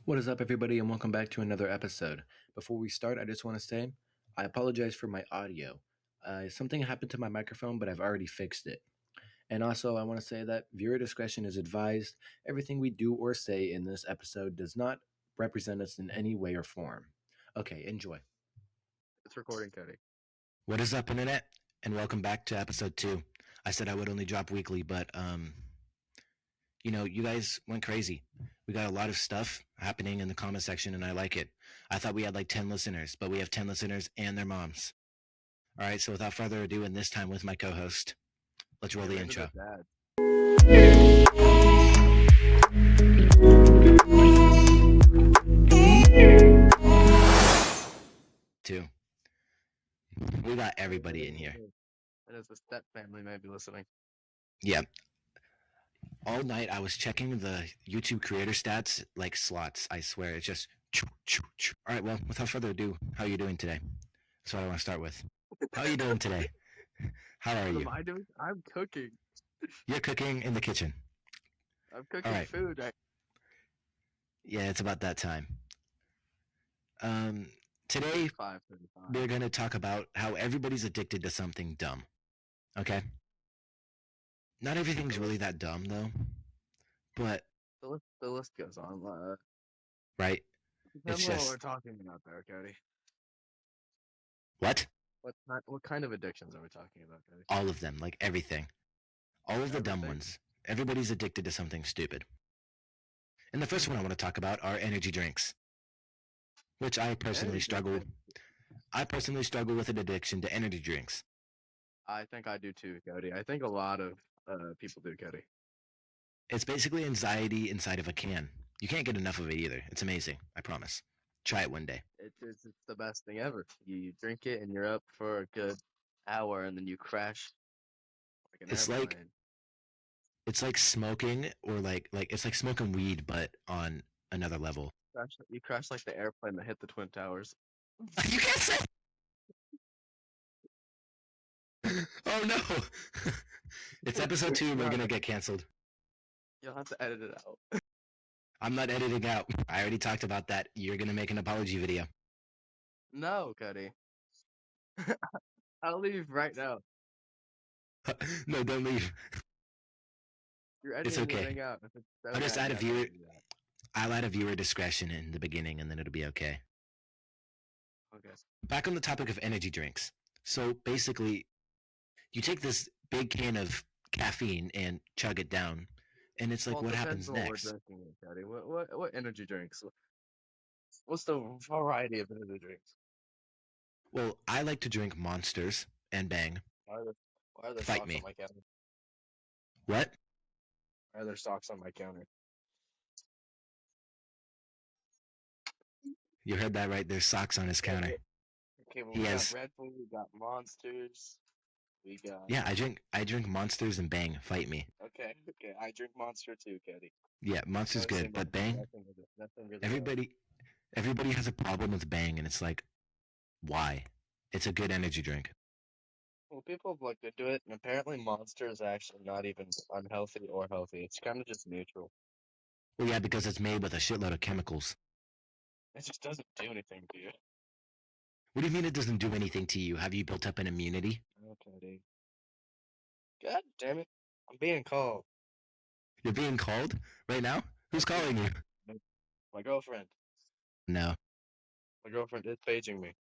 What is up, everybody, and welcome back to another episode. Before we start, I just want to say I apologize for my audio. Something happened to my microphone, but I've already fixed it. And also, I want to say that viewer discretion is advised. Everything we do or say in this episode does not represent us in any way or form. Okay, enjoy. It's recording, Cody. What is up, Internet? And welcome back to episode 2. I said I would only drop weekly, but you guys went crazy. We got a lot of stuff happening in the comment section, and I like it. I thought we had like 10 listeners, but we have 10 listeners and their moms. All right, so without further ado, and this time with my co host, let's roll the We're into the intro. dad. Two. We got everybody in here. And as the step family may be listening. Yeah. All night I was checking the YouTube creator stats like slots. I swear, it's just. All right, well, without further ado, how are you doing today? That's what I want to start with. How are you doing today? How are What you? am I doing? I'm cooking. You're cooking in the kitchen. I'm cooking food. Yeah, it's about that time. Today 5:35. we're going to talk about how everybody's addicted to something dumb. Okay? Not everything's really that dumb, though. But, The list goes on. right? Tell It's me what just. we're talking about there, Cody. What? What kind of addictions are we talking about, Cody? All of them, like everything. All of the dumb Everything? ones. Everybody's addicted to something stupid. And the first one I want to talk about are energy drinks, which I personally Energy struggle. drinks. I personally struggle with an addiction to energy drinks. I think I do too, Cody. I think a lot of people do, Cody. It's basically anxiety inside of a can. You can't get enough of it either. It's amazing. I promise. Try it one day. It's the best thing ever. You drink it and you're up for a good hour, and then you crash like an It's airplane. like smoking, or like it's like smoking weed, but on another level. You crash like the airplane that hit the Twin Towers. You can't say. Oh no! It's episode 2. We're gonna get canceled. You'll have to edit it out. I'm not editing out. I already talked about that. You're gonna make an apology video. No, Cody. I'll leave right now. No, don't leave. You're It's editing the okay. thing out. If it's so I'll just bad, add you a have to viewer. edit it out. I'll add a viewer discretion in the beginning, and then it'll be okay. Okay. Back on the topic of energy drinks. So basically, you take this big can of caffeine and chug it down, and it's like, Well, it what depends happens on what we're next? drinking, Cody. What energy drinks? What's the variety of energy drinks? Well, I like to drink Monsters and Bang. Why are there Fight socks me. on my counter? What? Why are there socks on my counter? You heard that right. There's socks on his counter. Okay, well, He we got has. Red Bull, we got Monsters, we got. Yeah, I drink Monsters and Bang. Fight me. Okay, I drink Monster too, Cody. Yeah, Monster's good, but Bang. Nothing really Everybody has a problem with Bang, and it's like, why? It's a good energy drink. Well, people have looked into it, and apparently Monster is actually not even unhealthy or healthy. It's kind of just neutral. Well, yeah, because it's made with a shitload of chemicals. It just doesn't do anything to you. What do you mean it doesn't do anything to you? Have you built up an immunity? Okay, dude. God damn it. I'm being called. You're being called right now? Who's calling you? My girlfriend. No, My girlfriend is paging me.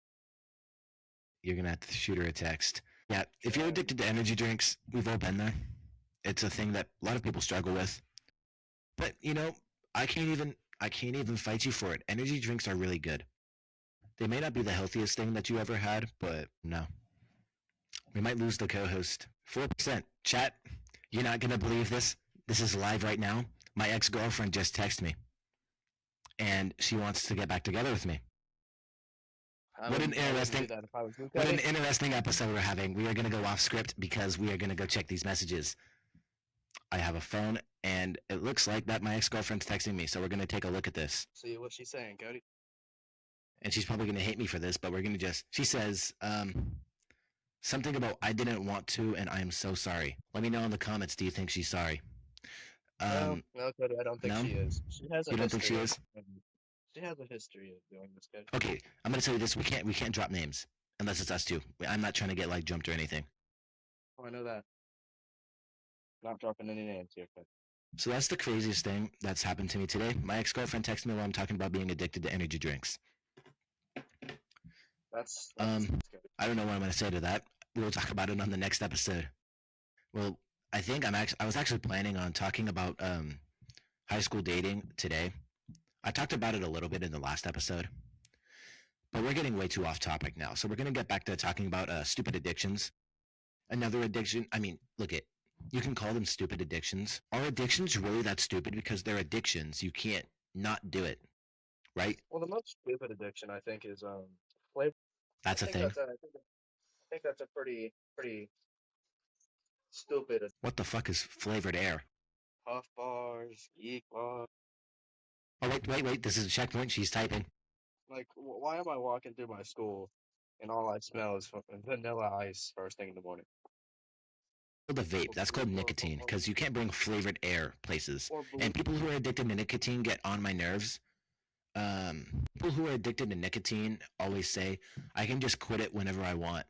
you're gonna have to shoot her a text. Yeah, if you're addicted to energy drinks, we've all been there. It's a thing that a lot of people struggle with. But I can't even fight you for it. Energy drinks are really good. They may not be the healthiest thing that you ever had, but no. We might lose the co-host. 4%. Chat, you're not gonna believe this. This is live right now. My ex-girlfriend just texted me, and she wants to get back together with me. What an interesting episode we're having. We are gonna go off script because we are gonna go check these messages. I have a phone, and it looks like that my ex-girlfriend's texting me, so we're gonna take a look at this. See what she's saying, Cody. And she's probably gonna hate me for this, but we're gonna just. She says, something about I didn't want to, and I am so sorry. Let me know in the comments. Do you think she's sorry? No, Cody, I don't think no? she is. She has a You don't think she history is? She has a history of doing this, Cody. Okay, I'm gonna tell you this: we can't drop names unless it's us two. I'm not trying to get like jumped or anything. Oh, I know that. Not dropping any names here, Cody. So that's the craziest thing that's happened to me today. My ex-girlfriend texted me while I'm talking about being addicted to energy drinks. That's Um, scary. I don't know what I'm gonna say to that. We'll talk about it on the next episode. Well, I think I was actually planning on talking about high school dating today. I talked about it a little bit in the last episode, but we're getting way too off topic now. So we're gonna get back to talking about stupid addictions. Another addiction. I mean, look it. You can call them stupid addictions. Are addictions really that stupid? Because they're addictions. You can't not do it, right? Well, the most stupid addiction I think is flavor. That's a thing. I think that's a pretty stupid. What the fuck is flavored air? Puff bars, geek bars. Oh wait. This is a checkpoint. She's typing. Like, why am I walking through my school and all I smell is vanilla ice first thing in the morning? The vape. That's called nicotine because you can't bring flavored air places. And people who are addicted to nicotine get on my nerves. People who are addicted to nicotine always say, "I can just quit it whenever I want."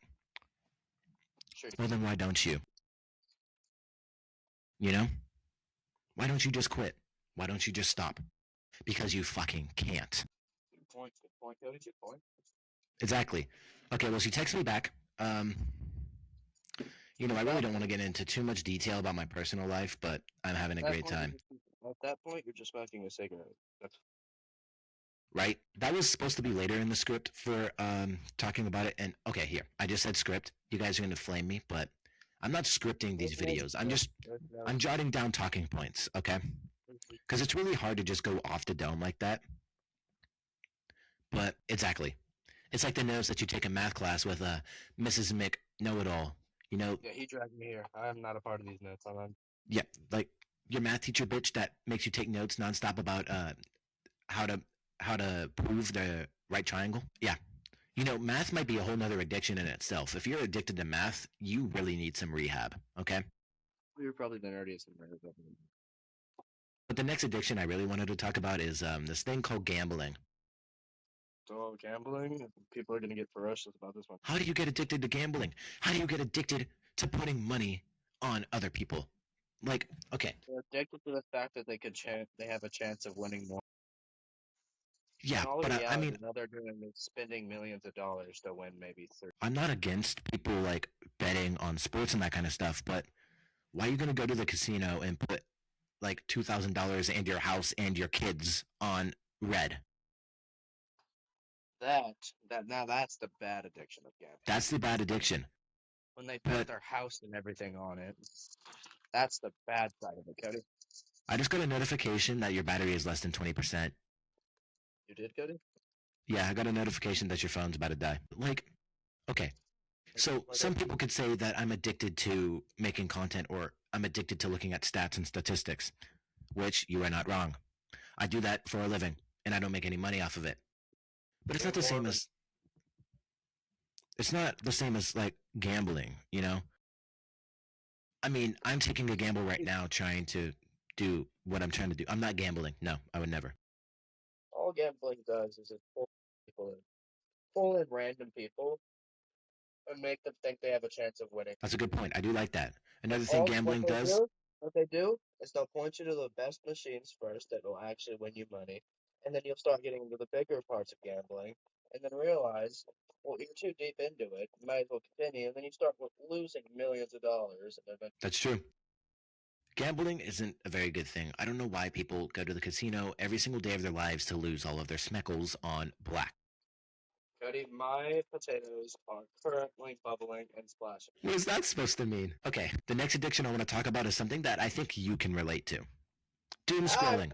Sure. Well, then why don't you? You know? Why don't you just quit? Why don't you just stop? Because you fucking can't. Good point, Cody. Good point. Exactly. Okay, well, she texted me back. You know, I really don't want to get into too much detail about my personal life, but I'm having a great time. At that point, you're just smoking a cigarette. That's right? That was supposed to be later in the script for talking about it. And okay, here, I just said script. You guys are going to flame me, but I'm not scripting these videos. I'm jotting down talking points, okay? Because it's really hard to just go off the dome like that. But exactly. It's like the notes that you take in math class with Mrs. Mick Know-It-All. You know? Yeah, he dragged me here. I am not a part of these notes. Yeah, like your math teacher bitch that makes you take notes nonstop about how to prove the right triangle. Yeah. You know, math might be a whole nother addiction in itself. If you're addicted to math, you really need some rehab, okay? You're probably the nerdiest in there. But the next addiction I really wanted to talk about is this thing called gambling. So gambling, people are gonna get ferocious about this one. How do you get addicted to gambling? How do you get addicted to putting money on other people? Like, okay. They're addicted to the fact that they have a chance of winning more. Yeah, but I mean, all they're doing is spending millions of dollars to win maybe 30. I'm not against people like betting on sports and that kind of stuff, but why are you gonna go to the casino and put like $2,000 and your house and your kids on red? That's the bad addiction of gambling. That's the bad addiction. When they put their house and everything on it, that's the bad side of it, Cody. I just got a notification that your battery is less than 20%. You did, Cody? Yeah, I got a notification that your phone's about to die. Like, okay. So some people could say that I'm addicted to making content or I'm addicted to looking at stats and statistics, which you are not wrong. I do that for a living and I don't make any money off of it. But it's not the same as like gambling, you know? I mean, I'm taking a gamble right now trying to do what I'm trying to do. I'm not gambling. No, I would never. All gambling does is it pull in random people and make them think they have a chance of winning. That's a good point. I do like that. Another thing gambling does. What they do is they'll point you to the best machines first that will actually win you money, and then you'll start getting into the bigger parts of gambling, and then realize, well, you're too deep into it. You might as well continue, and then you start losing millions of dollars. That's true. Gambling isn't a very good thing. I don't know why people go to the casino every single day of their lives to lose all of their smeckles on black. Cody, my potatoes are currently bubbling and splashing. What is that supposed to mean? Okay, the next addiction I want to talk about is something that I think you can relate to. Doom scrolling.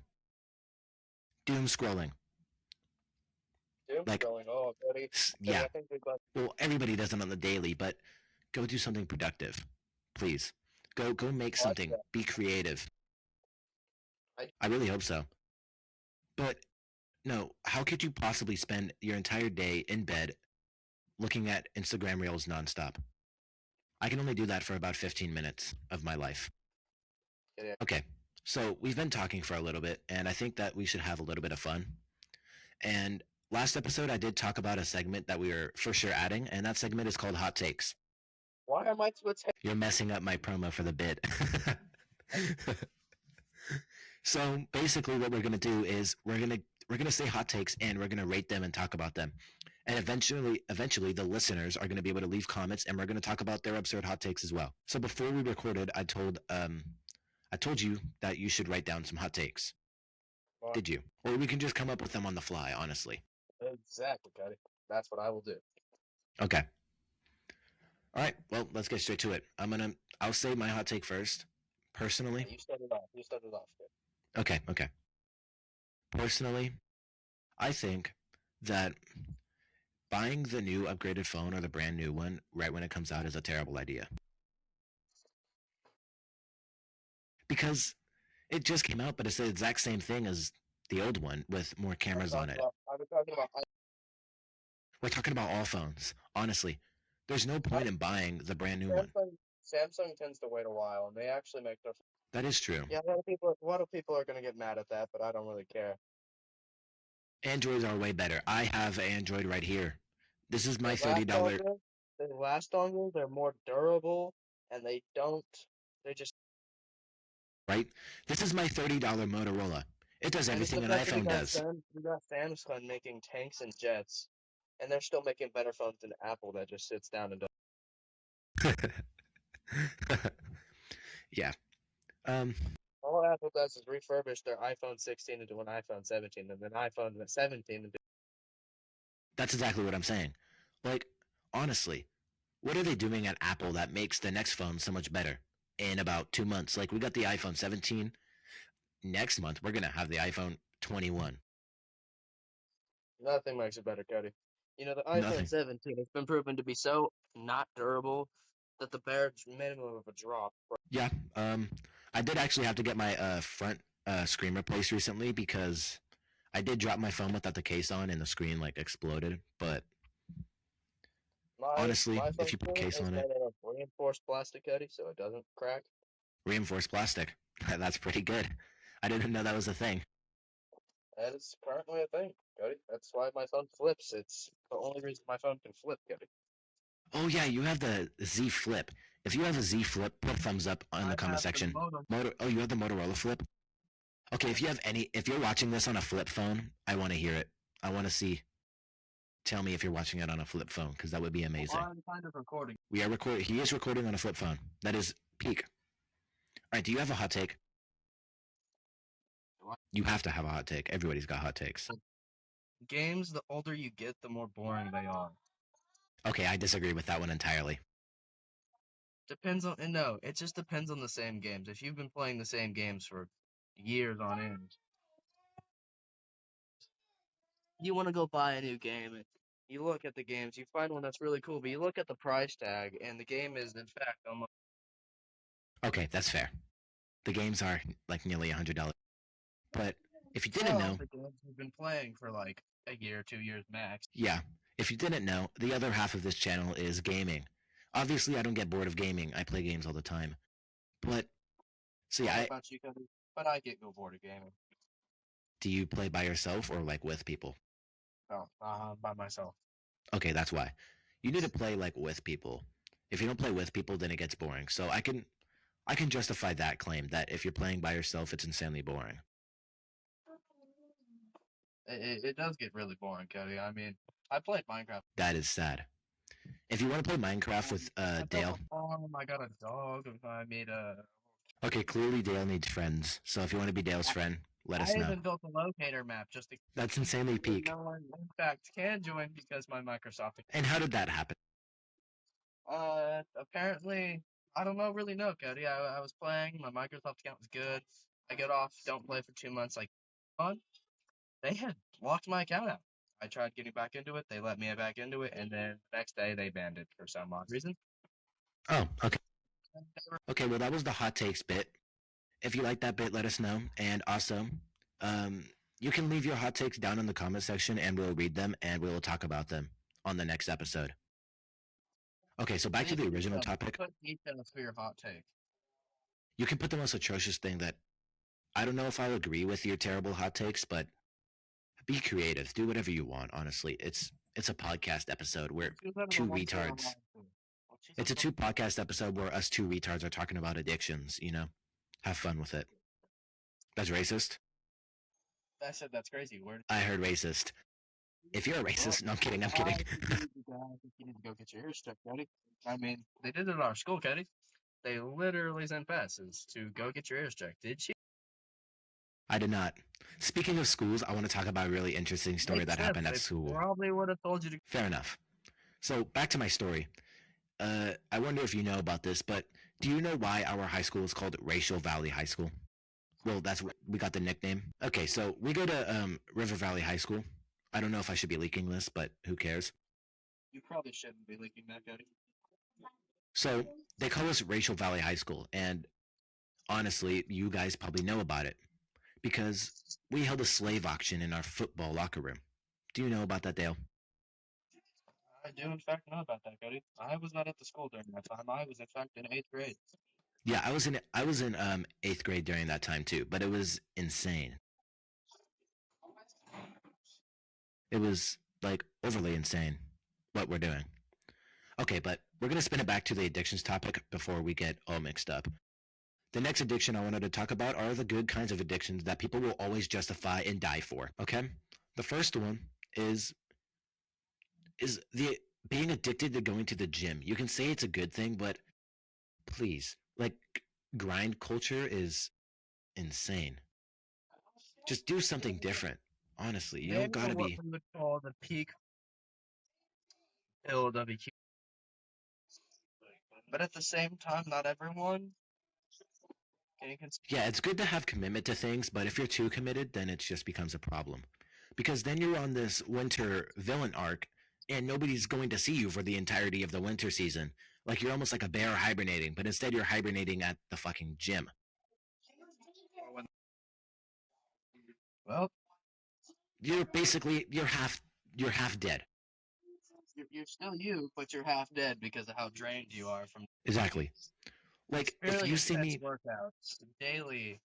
Doom scrolling. Doom scrolling? Oh, Cody. Yeah. Well, everybody does it on the daily, but go do something productive. Please. Go make something. Be creative. I really hope so. But no, how could you possibly spend your entire day in bed looking at Instagram Reels nonstop? I can only do that for about 15 minutes of my life. Okay, so we've been talking for a little bit, and I think that we should have a little bit of fun. And last episode, I did talk about a segment that we are for sure adding, and that segment is called Hot Takes. Why am I switching? You're messing up my promo for the bit. So basically, what we're gonna do is we're gonna say hot takes and we're gonna rate them and talk about them. And eventually, the listeners are gonna be able to leave comments, and we're gonna talk about their absurd hot takes as well. So before we recorded, I told you that you should write down some hot takes. Well, Did you? Or we can just come up with them on the fly, honestly. exactly, Cody. That's what I will do. Okay. All right. Well, let's get straight to it. I'll say my hot take first. Personally. You started off. You started off. Good. Okay. Personally, I think that buying the new upgraded phone or the brand new one right when it comes out is a terrible idea. Because it just came out, but it's the exact same thing as the old one with more cameras on it. I've been talking about. We're talking about all phones. Honestly, there's no point in buying the brand new one. Samsung tends to wait a while, and they actually make their. That is true. Yeah, a lot of people are going to get mad at that, but I don't really care. Androids are way better. I have an Android right here. This is my $30. They last longer. They're more durable, and they don't. They just. Right. This is my $30 Motorola. It does everything an iPhone does. We got Samsung making tanks and jets, and they're still making better phones than Apple that just sits down and does. Yeah. All Apple does is refurbish their iPhone 16 into an iPhone 17, and then iPhone 17 into. That's exactly what I'm saying. Like, honestly, what are they doing at Apple that makes the next phone so much better in about 2 months? Like, we got the iPhone 17. Next month, we're going to have the iPhone 21. Nothing makes it better, Cody. You know, the iPhone 17 has been proven to be so not durable that the bare minimum of a drop. Yeah. I did actually have to get my front screen replaced recently because I did drop my phone without the case on and the screen like exploded. But honestly, if you put a case on it, reinforced plastic, Cody, so it doesn't crack. Reinforced plastic. That's pretty good. I didn't know that was a thing. That is currently a thing, Cody. That's why my phone flips. It's the only reason my phone can flip, Cody. Oh yeah, you have the Z Flip. If you have a Z Flip, put a thumbs up in the comment section. Oh, you have the Motorola Flip? Okay, if you're watching this on a flip phone, I want to hear it. I want to see. Tell me if you're watching it on a flip phone, because that would be amazing. Well, I'm kind of recording. We are recording. He is recording on a flip phone. That is peak. All right, do you have a hot take? You have to have a hot take. Everybody's got hot takes. Games, the older you get, the more boring they are. Okay, I disagree with that one entirely. It just depends on the same games. If you've been playing the same games for years on end, you want to go buy a new game, and you look at the games, you find one that's really cool, but you look at the price tag, and the game is, in fact, almost. Okay, that's fair. The games are like nearly $100. But if you didn't know, the games we've been playing for like a year, 2 years max. Yeah, if you didn't know, the other half of this channel is gaming. Obviously, I don't get bored of gaming. I play games all the time. But, see, but I get bored of gaming. Do you play by yourself or like with people? No, by myself. Okay, that's why. You need to play like with people. If you don't play with people, then it gets boring. So I can justify that claim that if you're playing by yourself, it's insanely boring. It does get really boring, Cody. I mean, I played Minecraft. That is sad. If you want to play Minecraft with Dale. I got a dog. I made a. Okay, clearly Dale needs friends. So if you want to be Dale's friend, let us know. I even built a locator map just to. That's insanely peak. No one, in fact, can join because my Microsoft. And how did that happen? Apparently, I don't really know, Cody. I was playing. My Microsoft account was good. I get off, don't play for 2 months. They had locked my account out. I tried getting back into it. They let me back into it, and then the next day they banned it for some odd reason. Oh, okay. Okay, well, that was the hot takes bit. If you like that bit, let us know. And also, you can leave your hot takes down in the comment section, and we'll read them, and we'll talk about them on the next episode. Okay, so back to the original topic. Put details for your hot take. You can put the most atrocious thing that I don't know if I'll agree with your terrible hot takes, but be creative. Do whatever you want. Honestly, it's a podcast episode where two retards. It's a two podcast episode where us two retards are talking about addictions. Have fun with it. That's racist. I said that's crazy. Where I heard racist. If you're a racist, no, I'm kidding. I'm I kidding. think you need to go get your ears checked, Cody. I mean, they did it at our school, Cody. They literally sent passes to go get your ears checked. Did she? I did not. Speaking of schools, I want to talk about a really interesting story Makes that sense. happened at They school. probably would have told you to. Fair enough. So back to my story. I wonder if you know about this, but do you know why our high school is called Racial Valley High School? Well, that's what we got the nickname. Okay, so we go to River Valley High School. I don't know if I should be leaking this, but who cares? You probably shouldn't be leaking that, Cody. So they call us Racial Valley High School, and honestly, you guys probably know about it because we held a slave auction in our football locker room. Do you know about that, Dale? I do, in fact, know about that, Cody. I was not at the school during that time. I was, in fact, in 8th grade. Yeah, I was in 8th grade during that time too, but it was insane. It was like overly insane what we're doing. Okay, but we're gonna spin it back to the addictions topic before we get all mixed up. The next addiction I wanted to talk about are the good kinds of addictions that people will always justify and die for. Okay, the first one is the being addicted to going to the gym. You can say it's a good thing, but please, like, grind culture is insane. Just do something different. Honestly, you don't gotta be. What we would call the peak LWQ. But at the same time, not everyone can consider. Yeah, it's good to have commitment to things, but if you're too committed, then it just becomes a problem. Because then you're on this winter villain arc, and nobody's going to see you for the entirety of the winter season. Like you're almost like a bear hibernating, but instead you're hibernating at the fucking gym. Well, You're half dead. you're still you, but you're half dead because of how drained you are from. Exactly. Like if you see me, workouts daily.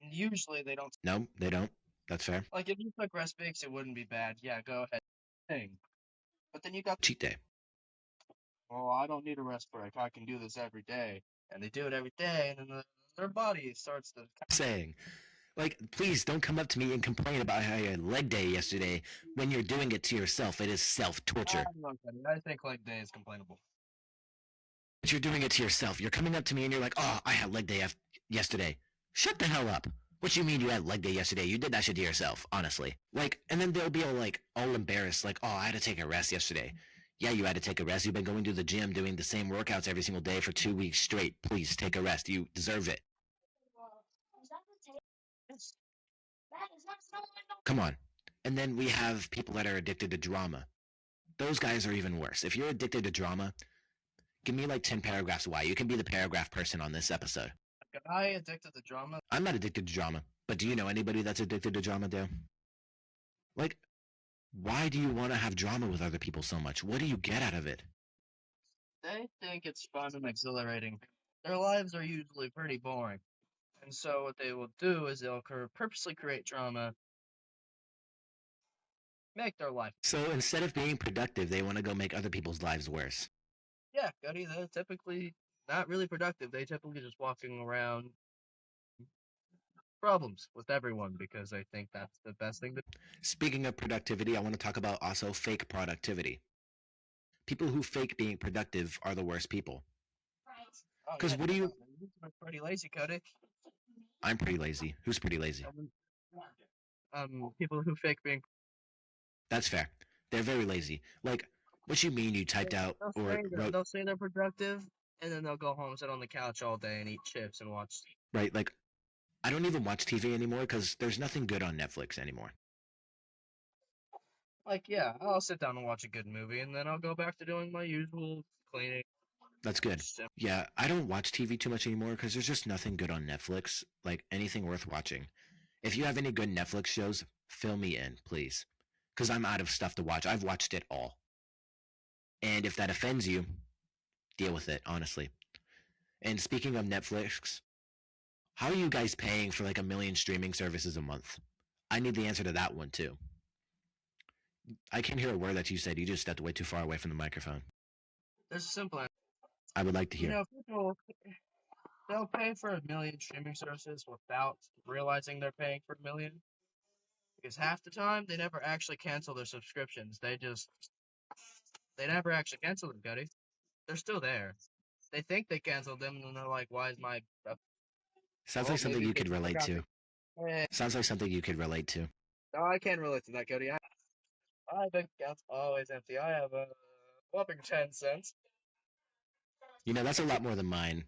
Usually they don't. no, they don't. That's fair. Like if you took rest breaks, it wouldn't be bad. Yeah, go ahead. Thing. But then you got Cheat day. well, I don't need a rest break. I can do this every day, and they do it every day, and then their body starts to. Saying, like, please don't come up to me and complain about how you had leg day yesterday when you're doing it to yourself. It is self-torture. I think leg day is complainable. But you're doing it to yourself. You're coming up to me and you're like, oh, I had leg day yesterday. Shut the hell up. What you mean you had leg day yesterday? You did that shit to yourself, honestly. Like, and then they'll be all embarrassed, like, oh, I had to take a rest yesterday. Yeah, you had to take a rest. You've been going to the gym doing the same workouts every single day for 2 weeks straight. Please take a rest. You deserve it. Come on. And then we have people that are addicted to drama. Those guys are even worse. If you're addicted to drama, give me like 10 paragraphs why. You can be the paragraph person on this episode. Am I addicted to drama? I'm not addicted to drama, but do you know anybody that's addicted to drama, Dale? Like, why do you want to have drama with other people so much? What do you get out of it? They think it's fun and exhilarating. Their lives are usually pretty boring. And so what they will do is they'll purposely create drama, make their life. So instead of being productive, they want to go make other people's lives worse. Yeah, Cody, they're typically not really productive. They typically just walking around problems with everyone because they think that's the best thing to do. Speaking of productivity, I want to talk about also fake productivity. People who fake being productive are the worst people. Because what do you... You're pretty lazy, Cody. I'm pretty lazy. Who's pretty lazy? People who fake being... That's fair. They're very lazy. Like, what you mean you typed out or wrote... They'll say they're productive, and then they'll go home, sit on the couch all day and eat chips and watch... Right, like, I don't even watch TV anymore because there's nothing good on Netflix anymore. Like, yeah, I'll sit down and watch a good movie, and then I'll go back to doing my usual cleaning. That's good. Yeah, I don't watch TV too much anymore because there's just nothing good on Netflix, like anything worth watching. If you have any good Netflix shows, fill me in, please. Because I'm out of stuff to watch. I've watched it all. And if that offends you, deal with it, honestly. And speaking of Netflix, how are you guys paying for like 1 million streaming services a month? I need the answer to that one too. I can't hear a word that you said. You just stepped way too far away from the microphone. There's a simple answer. I would like to hear. People, they'll pay for a million streaming services without realizing they're paying for a million. Because half the time, they never actually cancel their subscriptions. They never actually cancel them, Cody. They're still there. They think they canceled them, and they're like, why is my... Sounds like something you could relate to. Eh, Sounds like something you could relate to. no, I can't relate to that, Cody. My bank account's always empty. I have a whopping 10 cents. You know, that's a lot more than mine.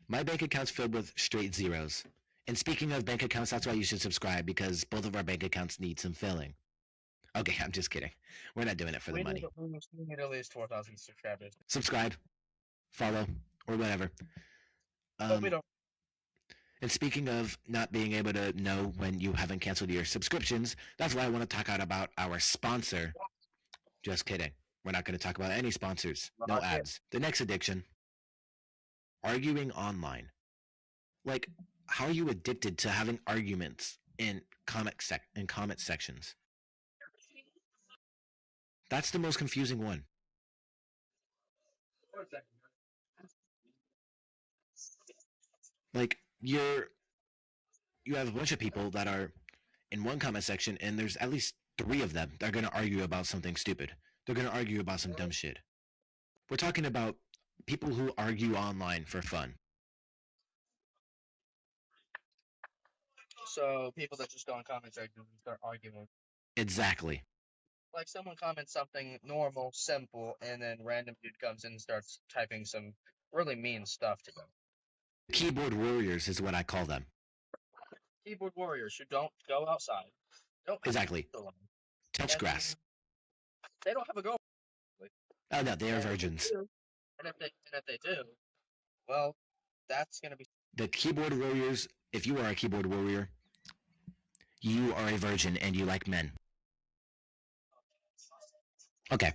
My bank account's filled with straight zeros. And speaking of bank accounts, that's why you should subscribe, because both of our bank accounts need some filling. Okay, I'm just kidding. We're not doing it for the money. We need at least 4,000 subscribers. Subscribe, follow, or whatever. But we don't. And speaking of not being able to know when you haven't canceled your subscriptions, that's why I want to talk out about our sponsor. Just kidding. We're not going to talk about any sponsors. No ads. The next addiction, arguing online. Like, how are you addicted to having arguments in comment sections? That's the most confusing one. Like, you have a bunch of people that are in one comment section, and there's at least 3 of them that are going to argue about something stupid. They're going to argue about some dumb shit. We're talking about people who argue online for fun. So people that just go in comment section and start arguing. Exactly. Like someone comments something normal, simple, and then random dude comes in and starts typing some really mean stuff to them. Keyboard warriors is what I call them. Keyboard warriors who don't go outside. Exactly. Touch grass. They don't have a girlfriend. Oh no, they are virgins. And if they do, well, that's gonna be the keyboard warriors. If you are a keyboard warrior, you are a virgin and you like men. Okay.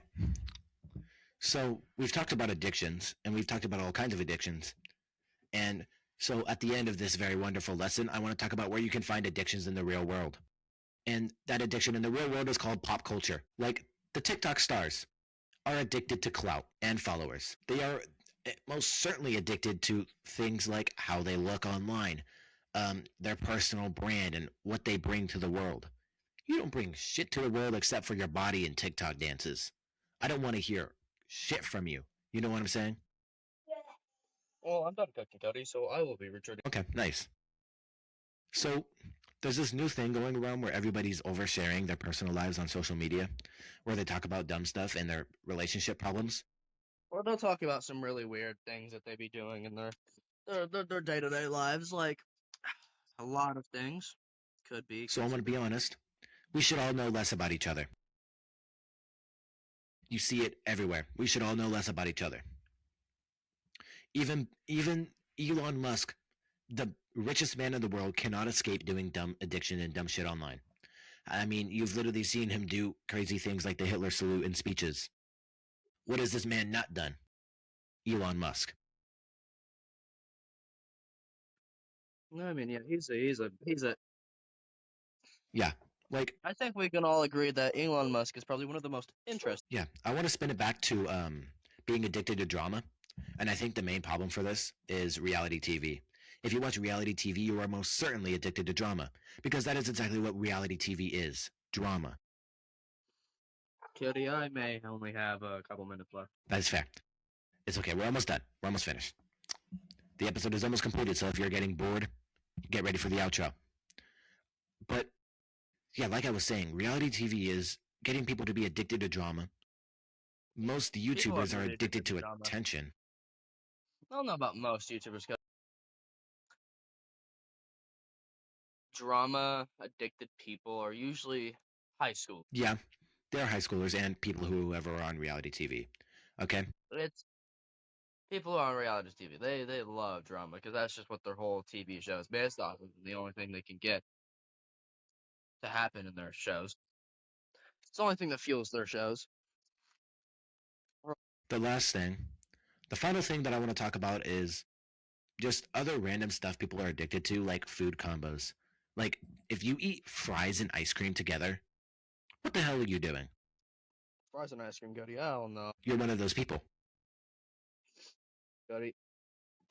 So we've talked about addictions, and we've talked about all kinds of addictions. And so at the end of this very wonderful lesson, I want to talk about where you can find addictions in the real world. And that addiction in the real world is called pop culture. Like the TikTok stars are addicted to clout and followers. They are most certainly addicted to things like how they look online, their personal brand, and what they bring to the world. You don't bring shit to the world except for your body and TikTok dances. I don't want to hear shit from you. You know what I'm saying? Well, I'm done cooking, Cody, so I will be returning. Okay, nice. So there's this new thing going around where everybody's oversharing their personal lives on social media, where they talk about dumb stuff and their relationship problems. Or they'll talk about some really weird things that they be doing in their day-to-day lives, like a lot of things. Could be. So I'm going to be honest. We should all know less about each other. You see it everywhere. We should all know less about each other. Even Elon Musk, the richest man in the world, cannot escape doing dumb addiction and dumb shit online. I mean, you've literally seen him do crazy things like the Hitler salute in speeches. What has this man not done? Elon Musk. I mean, yeah, he's a. Yeah, like I think we can all agree that Elon Musk is probably one of the most interesting. Yeah, I want to spin it back to being addicted to drama, and I think the main problem for this is reality TV. If you watch reality TV, you are most certainly addicted to drama, because that is exactly what reality TV is, drama. Cody, I may only have a couple minutes left. That's fair. It's okay, we're almost done. We're almost finished. The episode is almost completed, so if you're getting bored, get ready for the outro. But, yeah, like I was saying, reality TV is getting people to be addicted to drama. Most YouTubers are addicted to attention. I don't know about most YouTubers. Drama addicted people are usually high school. Yeah, they're high schoolers and people who ever are on reality TV. Okay? It's people who are on reality TV. They love drama because that's just what their whole TV show is based off of. The only thing they can get to happen in their shows. It's the only thing that fuels their shows. The last thing, the final thing that I want to talk about is just other random stuff people are addicted to, like food combos. Like, if you eat fries and ice cream together, what the hell are you doing? Fries and ice cream, Cody. I don't know. You're one of those people. Cody,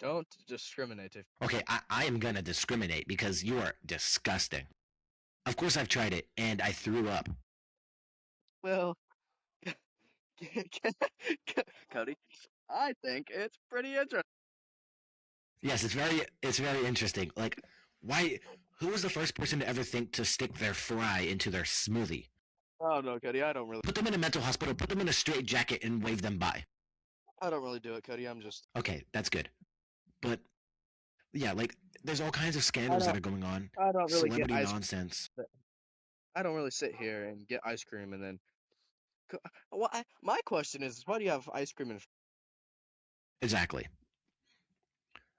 don't discriminate. Okay, I am gonna discriminate because you are disgusting. Of course I've tried it, and I threw up. Well, Cody, I think it's pretty interesting. Yes, it's very interesting. Like, why? Who was the first person to ever think to stick their fry into their smoothie? Oh no, Cody, I don't really Put them in a mental hospital, put them in a straitjacket, and wave them by. do it, Cody. I'm just Okay, that's good. But yeah, like there's all kinds of scandals that are going on. I don't really get Celebrity ice. nonsense. I don't really sit here and get ice cream and then. Well, my question is, why do you have ice cream and? Exactly.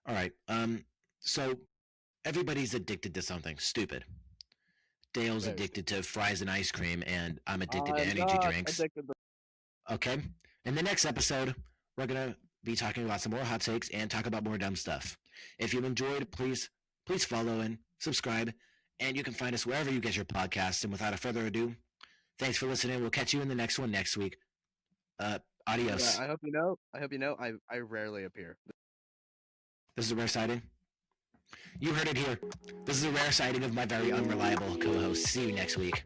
All right. So everybody's addicted to something stupid. Dale's Very addicted to fries and ice cream, and I'm addicted to I'm energy not drinks. addicted. Okay. In the next episode, we're gonna be talking about some more hot takes and talk about more dumb stuff. If you enjoyed, please follow and subscribe, and you can find us wherever you get your podcasts. And without further ado, thanks for listening. We'll catch you in the next one next week. Adios. Yeah, I hope you know. I rarely appear. This is a rare sighting. You heard it here. This is a rare sighting of my very unreliable co-host. See you next week.